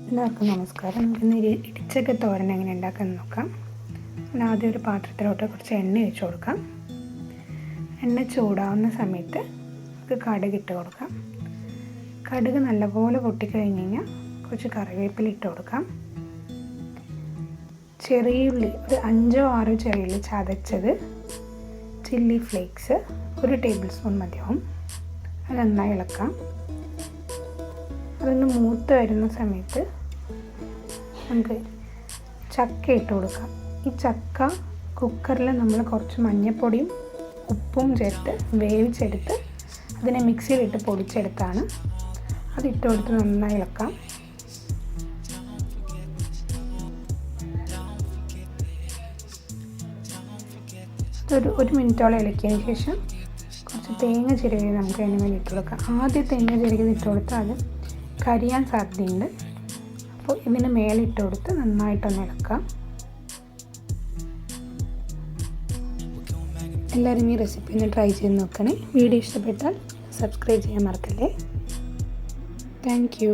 എല്ലാവർക്കും നമസ്കാരം. നമുക്കിന്ന് ഇടിച്ചക്ക തോരൻ എങ്ങനെ ഉണ്ടാക്കാൻ നോക്കാം. ആദ്യം ഒരു പാത്രത്തിലോട്ട് കുറച്ച് എണ്ണ ഒഴിച്ച് കൊടുക്കാം. എണ്ണ ചൂടാവുന്ന സമയത്ത് നമുക്ക് കടുക് ഇട്ട് കൊടുക്കാം. കടുക് നല്ലപോലെ പൊട്ടിക്കഴിഞ്ഞ് കഴിഞ്ഞാൽ കുറച്ച് കറിവേപ്പില ഇട്ട് കൊടുക്കാം. ചെറിയുള്ളി ഒരു 5-6 ചെറിയുള്ളി ചതച്ചത്, ചില്ലി ഫ്ലേക്സ് 1 ടേബിൾ സ്പൂൺ മതിയാവും. അത് നന്നായി ഇളക്കാം. അതൊന്ന് മൂത്ത് വരുന്ന സമയത്ത് നമുക്ക് ചക്ക ഇട്ട് കൊടുക്കാം. ഈ ചക്ക കുക്കറിൽ നമ്മൾ കുറച്ച് മഞ്ഞൾപ്പൊടിയും ഉപ്പും ചേർത്ത് വേവിച്ചെടുത്ത് അതിനെ മിക്സിയിലിട്ട് പൊടിച്ചെടുത്താണ്. അതിട്ട് കൊടുത്ത് നന്നായി ഇളക്കാം. ഒരു മിനിറ്റോളം ഇളക്കിയതിന് ശേഷം കുറച്ച് തേങ്ങ ചിരകി നമുക്ക് അതിന് വേണ്ടി ഇട്ട് കൊടുക്കാം. ആദ്യം തേങ്ങ ചിരകി ഇട്ട് കൊടുത്താൽ അത് കരിയാൻ സാധ്യതയുണ്ട്. അപ്പോൾ ഇതിന് മേലെ ഇട്ട് കൊടുത്ത് നന്നായിട്ടൊന്ന് ഇളക്കാം. എല്ലാവരും ഈ റെസിപ്പി ഒന്ന് ട്രൈ ചെയ്ത് നോക്കണേ. വീഡിയോ ഇഷ്ടപ്പെട്ടാൽ സബ്സ്ക്രൈബ് ചെയ്യാൻ മറക്കല്ലേ. Thank you.